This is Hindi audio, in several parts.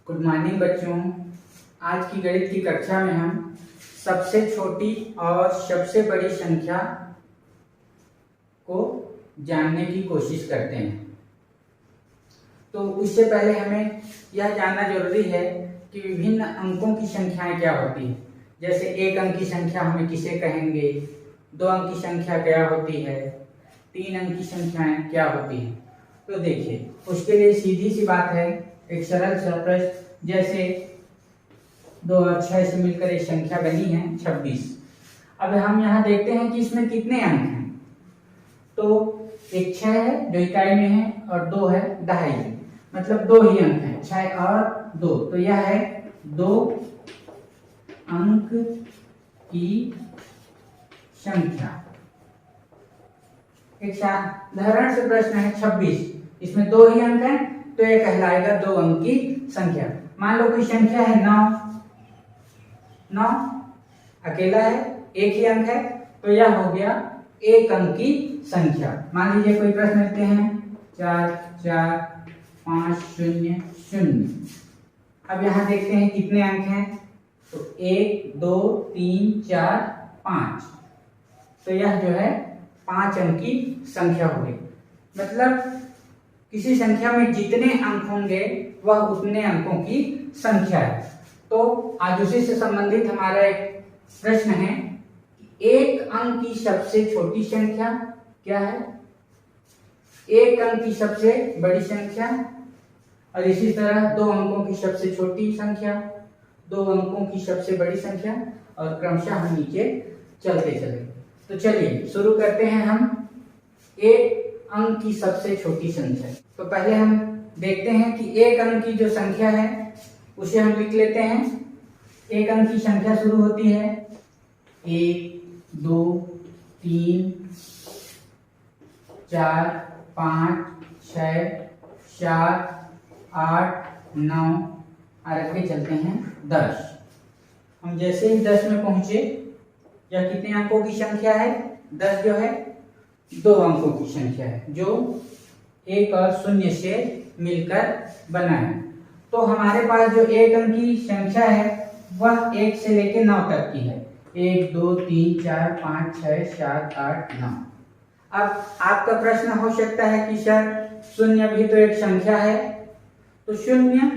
गुड मॉर्निंग बच्चों। आज की गणित की कक्षा में हम सबसे छोटी और सबसे बड़ी संख्या को जानने की कोशिश करते हैं। तो उससे पहले हमें यह जानना जरूरी है कि विभिन्न अंकों की संख्याएं क्या होती हैं। जैसे एक अंक की संख्या हमें किसे कहेंगे, दो अंक की संख्या क्या होती है, तीन अंक की संख्याएं क्या होती हैं। तो देखिए, उसके लिए सीधी सी बात है, एक सरल सा प्रश्न। जैसे 2 और 6 से मिलकर एक संख्या बनी है 26। अब हम यहाँ देखते हैं कि इसमें कितने अंक हैं। तो एक 6 है जो इकाई में है और 2 है दहाई में, मतलब 2 ही अंक हैं, 6 और 2। तो यह है 2 अंक की संख्या। एक साधारण से प्रश्न है 26, इसमें 2 ही अंक हैं, तो यह कहलाएगा 2 अंक की संख्या। मान लो कोई संख्या है 9 अकेला है, एक ही अंक है, तो यह हो गया 1 अंक की संख्या। मान लीजिए कोई प्रश्न लेते हैं 4 4 5 0 0। अब यहाँ देखते हैं कितने अंक हैं। तो 1 2 3 4 5, तो यह जो है 5 अंक की संख्या हो गई। मतलब किसी संख्या में जितने अंक होंगे वह उतने अंकों की संख्या है। तो आज उसी से संबंधित हमारा एक प्रश्न है, एक अंक की सबसे छोटी संख्या क्या है, एक अंक की सबसे बड़ी संख्या, और इसी तरह 2 अंकों की सबसे छोटी संख्या, 2 अंकों की सबसे बड़ी संख्या, और क्रमशः हम नीचे चलते चले। तो चलिए शुरू करते हैं हम एक अंक की सबसे छोटी संख्या। तो पहले हम देखते हैं कि एक अंक की जो संख्या है उसे हम लिख लेते हैं। एक अंक की संख्या शुरू होती है 1 2 3 4 5 6 7 8 9 और आगे चलते हैं 10। हम जैसे ही 10 में पहुंचे, यह कितने अंकों की संख्या है? 10 जो है 2 अंकों की संख्या है, जो 1 और 0 से मिलकर बना है। तो हमारे पास जो एक अंक की संख्या है वह 1 से लेकर 9 तक की है। 1 2 3 4 5 6 7 8 9। अब आपका प्रश्न हो सकता है कि सर 0 भी तो एक संख्या है, तो 0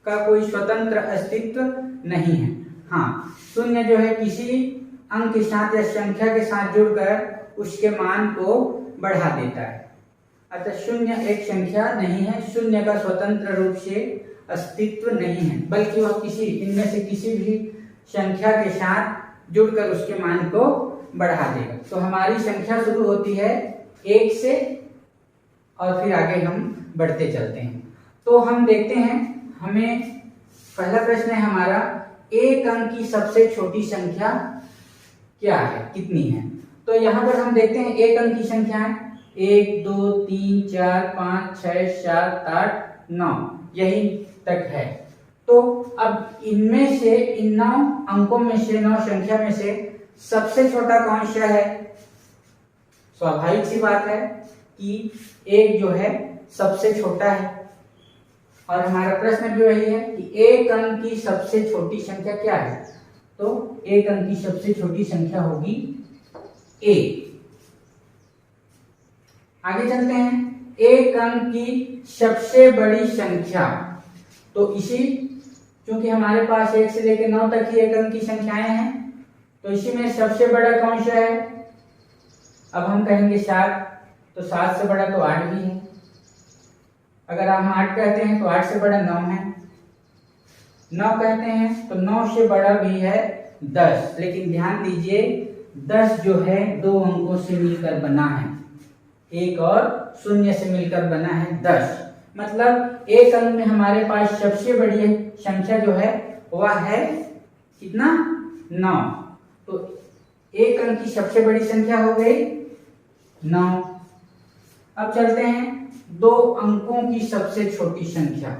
का कोई स्वतंत्र अस्तित्व नहीं है। हाँ, 0 जो है किसी अंक के साथ या संख्या के साथ जुड़कर उसके मान को बढ़ा देता है। अतः 0 एक संख्या नहीं है, 0 का स्वतंत्र रूप से अस्तित्व नहीं है, बल्कि वह इनमें से किसी भी संख्या के साथ जुड़कर उसके मान को बढ़ा देगा। तो हमारी संख्या शुरू होती है 1 से और फिर आगे हम बढ़ते चलते हैं। तो हम देखते हैं, हमें पहला प्रश्न है हमारा, एक अंक की सबसे छोटी संख्या क्या है, कितनी है। तो यहाँ पर हम देखते हैं एक अंक की संख्या है 1 2 3 4 5 6 7 8 9, यही तक है। तो अब इनमें से, इन 9 अंकों में से, 9 संख्या में से सबसे छोटा कौन सा है? स्वाभाविक सी बात है कि 1 जो है सबसे छोटा है। और हमारा प्रश्न भी वही है कि एक अंक की सबसे छोटी संख्या क्या है। तो एक अंक की सबसे छोटी संख्या होगी 1। आगे चलते हैं, एक अंक की सबसे बड़ी संख्या। तो इसी, क्योंकि हमारे पास 1 से लेकर 9 तक ही एक अंक की संख्याएं हैं, तो इसी में सबसे बड़ा कौन सा है? अब हम कहेंगे 7, तो 7 से बड़ा तो 8 भी है। अगर हम 8 कहते हैं तो 8 से बड़ा 9 है। 9 कहते हैं तो 9 से बड़ा भी है 10। लेकिन ध्यान दीजिए, 10 जो है 2 अंकों से मिलकर बना है, 1 और 0 से मिलकर बना है 10। मतलब एक अंक में हमारे पास सबसे बड़ी संख्या जो है वह है कितना? 9। तो एक अंक की सबसे बड़ी संख्या हो गई 9। अब चलते हैं 2 अंकों की सबसे छोटी संख्या।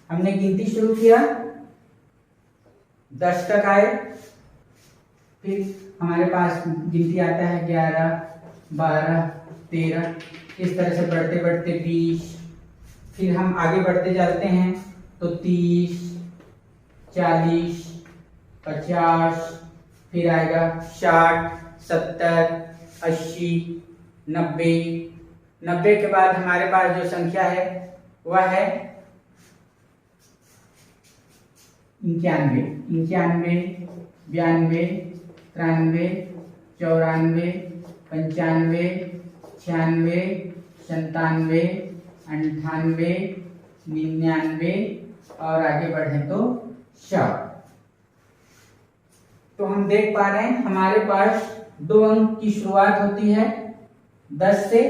हमने गिनती शुरू किया, 10 तक आए, फिर हमारे पास गिनती आता है 11 12 13, इस तरह से बढ़ते बढ़ते 20, फिर हम आगे बढ़ते जाते हैं तो 30, 40, 50, फिर आएगा 60, 70, 80, 90। 90 के बाद हमारे पास जो संख्या है वह है 91, 92, 92, 93, 94, 95, 96, 97, 98, 99 और आगे बढ़े तो 100। तो हम देख पा रहे हैं हमारे पास 2 अंक की शुरुआत होती है 10 से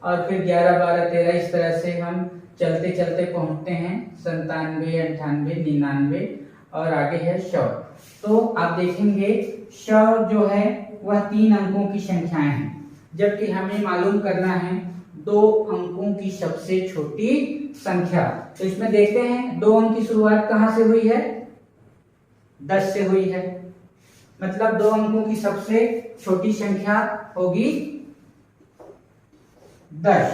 और फिर 11, 12, 13 इस तरह से हम चलते चलते पहुंचते हैं 97, 98, 99 और आगे है 100। तो आप देखेंगे 100 जो है वह 3 अंकों की संख्याएं हैं, जबकि हमें मालूम करना है 2 अंकों की सबसे छोटी संख्या। तो इसमें देखते हैं 2 अंक की शुरुआत कहां से हुई है? 10 से हुई है, मतलब 2 अंकों की सबसे छोटी संख्या होगी 10।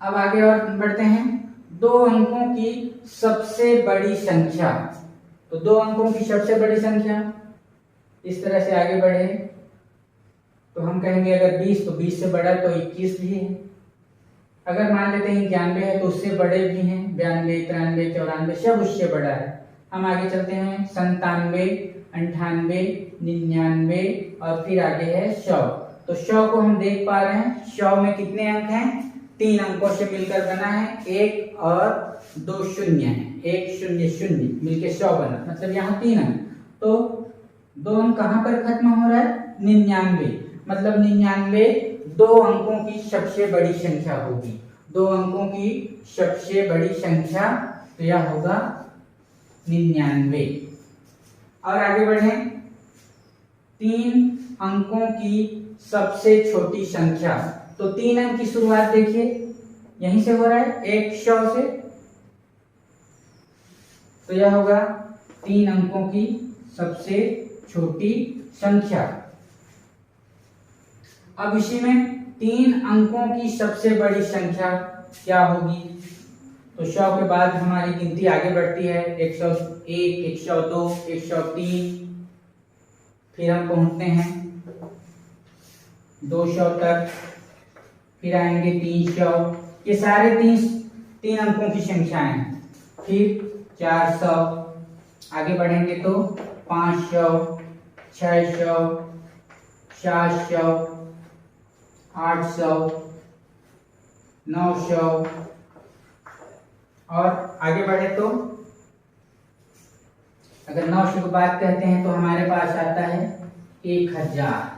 अब आगे और बढ़ते हैं 2 अंकों की सबसे बड़ी संख्या। तो 2 अंकों की सबसे बड़ी संख्या इस तरह से आगे बढ़े तो हम कहेंगे अगर 20 तो 20 से बड़ा तो 21 भी है। अगर मान लेते हैं 91 है तो उससे बड़े भी हैं 92, 93, 94 सब उससे बड़ा है। हम आगे चलते हैं 97, 98, 99 और फिर आगे है 100। तो 100 को हम देख पा रहे हैं 100 में कितने अंक हैं? 3 अंकों से मिलकर बना है, 1 और 2 शून्य है, 1 0 0 मिलकर 100 बना, मतलब यहाँ 3 अंक। तो 2 अंक कहाँ पर खत्म हो रहा है? 99, मतलब 99 2 अंकों की सबसे बड़ी संख्या होगी। 2 अंकों की सबसे बड़ी संख्या तो यह होगा 99। और आगे बढ़े 3 अंकों की सबसे छोटी संख्या। तो 3 अंक की शुरुआत देखिए यहीं से हो रहा है 100 से, तो यह होगा 3 अंकों की सबसे छोटी संख्या। अब इसी में 3 अंकों की सबसे बड़ी संख्या क्या होगी? तो 100 के बाद हमारी गिनती आगे बढ़ती है 101, 102, 103, फिर हम पहुंचते हैं 200 तक, फिर आएंगे 300। ये सारे 3 अंकों की संख्याएं हैं। फिर 400, आगे बढ़ेंगे तो 500, 600, 700, 800, 900 और आगे बढ़े तो अगर 900 की बात कहते हैं तो हमारे पास आता है 1000।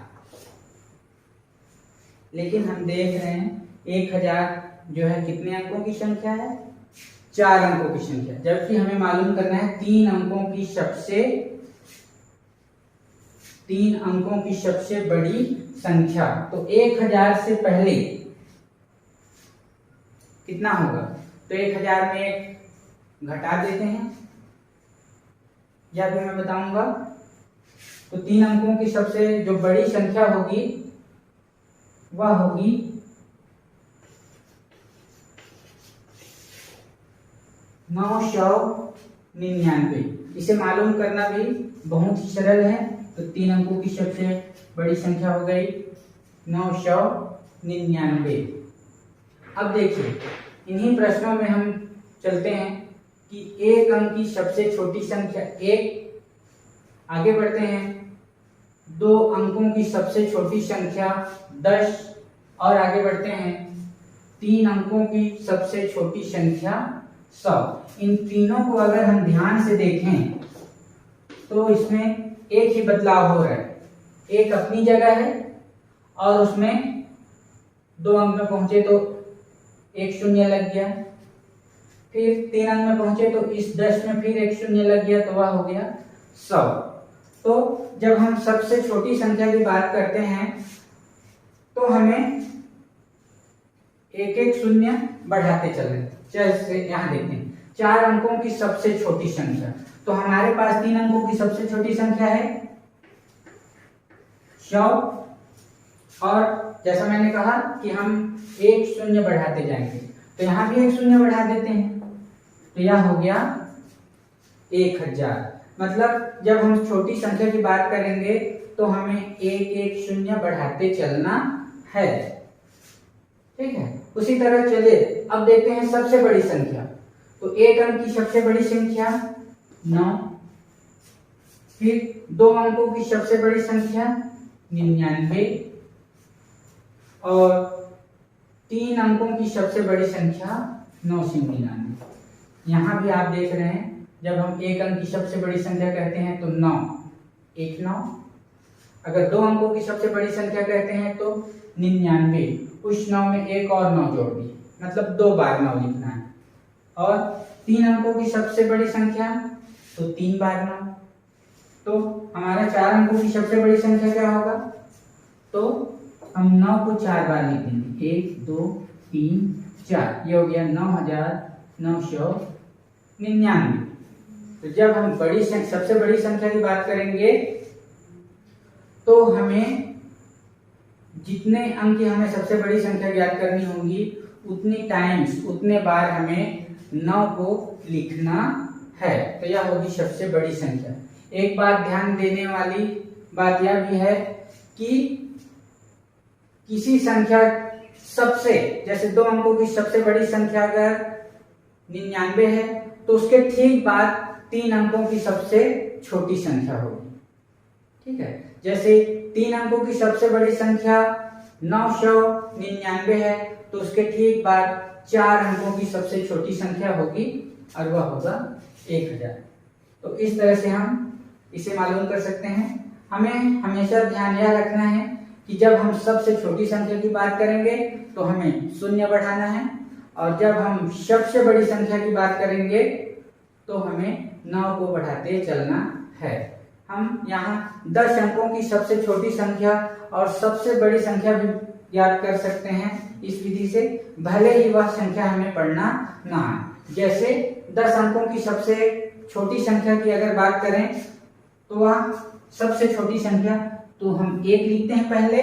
लेकिन हम देख रहे हैं 1000 जो है कितने अंकों की संख्या है? 4 अंकों की संख्या, जबकि हमें मालूम करना है 3 अंकों की सबसे बड़ी संख्या। तो 1000 से पहले कितना होगा? तो 1000 में एक घटा देते हैं या फिर मैं बताऊंगा। तो 3 अंकों की सबसे जो बड़ी संख्या होगी वह होगी 999। इसे मालूम करना भी बहुत ही सरल है। तो 3 अंकों की सबसे बड़ी संख्या हो गई 999। अब देखिए इन्हीं प्रश्नों में हम चलते हैं कि 1 अंक की सबसे छोटी संख्या 1, आगे बढ़ते हैं 2 अंकों की सबसे छोटी संख्या 10 और आगे बढ़ते हैं 3 अंकों की सबसे छोटी संख्या 100। इन तीनों को अगर हम ध्यान से देखें तो इसमें एक ही बदलाव हो रहा है, एक अपनी जगह है और उसमें 2 अंक में पहुंचे तो 1 शून्य लग गया, फिर 3 अंक में पहुंचे तो इस 10 में फिर 1 शून्य लग गया, तो वह हो गया 100। तो जब हम सबसे छोटी संख्या की बात करते हैं तो हमें एक एक शून्य बढ़ाते चले। जैसे यहाँ देखते हैं 4 अंकों की सबसे छोटी संख्या, तो हमारे पास 3 अंकों की सबसे छोटी संख्या है 100 और जैसा मैंने कहा कि हम 1 शून्य बढ़ाते जाएंगे। तो यहाँ भी एक शून्य बढ़ा देते हैं, तो यह हो गया 1000। मतलब जब हम छोटी संख्या की बात करेंगे तो हमें एक एक शून्य बढ़ाते चलना है। ठीक है, उसी तरह चलिए अब देखते हैं सबसे बड़ी संख्या। तो एक अंक की सबसे बड़ी संख्या 9, फिर 2 अंकों की सबसे बड़ी संख्या 99 और 3 अंकों की सबसे बड़ी संख्या 999। यहाँ भी आप देख रहे हैं जब हम एक अंक की सबसे बड़ी संख्या कहते हैं तो 9, 1 9। अगर 2 अंकों की सबसे बड़ी संख्या कहते हैं तो 99, उस 9 में एक और 9 जोड़ दिए, मतलब 2 बार 9 लिखना है। और 3 अंकों की सबसे बड़ी संख्या तो 3 बार 9। तो हमारा 4 अंकों की सबसे बड़ी संख्या क्या होगा? तो हम 9 को 4 बार लिख देंगे, 1 2 3 4, ये हो गया 9999। तो जब हम बड़ी सबसे बड़ी संख्या की बात करेंगे तो हमें जितने अंक की हमें सबसे बड़ी संख्या ज्ञात करनी होगी उतनी टाइम्स, उतने बार हमें 9 को लिखना है। तो यह होगी सबसे बड़ी संख्या। एक बात ध्यान देने वाली बात यह भी है कि किसी संख्या सबसे, जैसे 2 अंकों की सबसे बड़ी संख्या अगर 99 है तो उसके ठीक बाद 3 अंकों की सबसे छोटी संख्या होगी। ठीक है, जैसे 3 अंकों की सबसे बड़ी संख्या 999 है तो उसके ठीक बाद 4 अंकों की सबसे छोटी संख्या होगी और वह होगा 1000। तो इस तरह से हम इसे मालूम कर सकते हैं। हमें हमेशा ध्यान यह रखना है कि जब हम सबसे छोटी संख्या की बात करेंगे तो हमें शून्य बढ़ाना है, और जब हम सबसे बड़ी संख्या की बात करेंगे तो हमें 9 को बढ़ाते चलना है। हम यहाँ 10 अंकों की सबसे छोटी संख्या और सबसे बड़ी संख्या भी याद कर सकते हैं इस विधि से, भले ही वह संख्या हमें पढ़ना ना आए। जैसे 10 अंकों की सबसे छोटी संख्या की अगर बात करें तो वह सबसे छोटी संख्या तो हम 1 लिखते हैं पहले,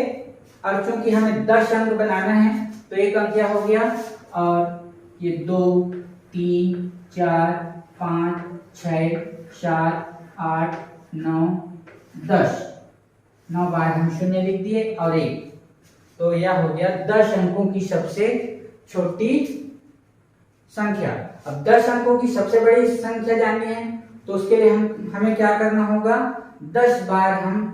और चूंकि हमें 10 अंक बनाना है तो एक अंक क्या हो गया, और ये 2 3 4 5 6 7 8 9 10, 9 बार हम शून्य लिख दिए और 1, तो यह हो गया 10 अंकों की सबसे छोटी संख्या। अब 10 अंकों की सबसे बड़ी संख्या जाननी है तो उसके लिए हमें क्या करना होगा, 10 बार हम,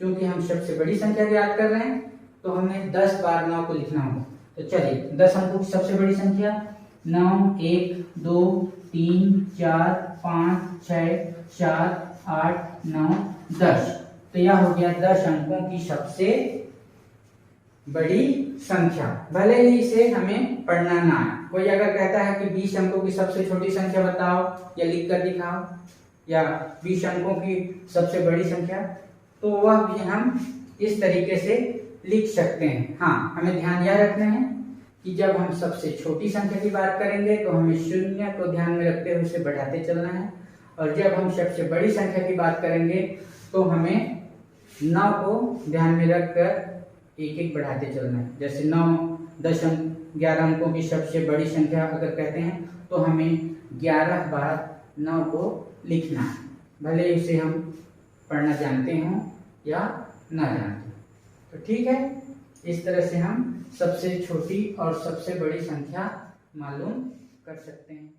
क्योंकि हम सबसे बड़ी संख्या याद कर रहे हैं तो हमें 10 बार 9 को लिखना होगा। तो चलिए 10 अंकों की सबसे बड़ी संख्या 9 1 2 3 4 5 6 7 8 9 10, तो यह हो गया 10 अंकों की सबसे बड़ी संख्या। भले ही इसे हमें पढ़ना ना आए, कोई अगर कहता है कि 20 अंकों की सबसे छोटी संख्या बताओ या लिख कर दिखाओ, या 20 अंकों की सबसे बड़ी संख्या, तो वह भी हम इस तरीके से लिख सकते हैं। हाँ, हमें ध्यान यह रखना है कि जब हम सबसे छोटी संख्या की बात करेंगे तो हमें शून्य को ध्यान में रखते हुए उसे बढ़ाते चलना है, और जब हम सबसे बड़ी संख्या की बात करेंगे तो हमें 9 को ध्यान में रखकर एक एक बढ़ाते चलना है। जैसे 9 10 अंक 11 अंकों की सबसे बड़ी संख्या अगर कहते हैं तो हमें 11 बार 9 को लिखना है, भले ही उसे हम पढ़ना जानते हों या ना जानते हो। तो ठीक है, इस तरह से हम सबसे छोटी और सबसे बड़ी संख्या मालूम कर सकते हैं।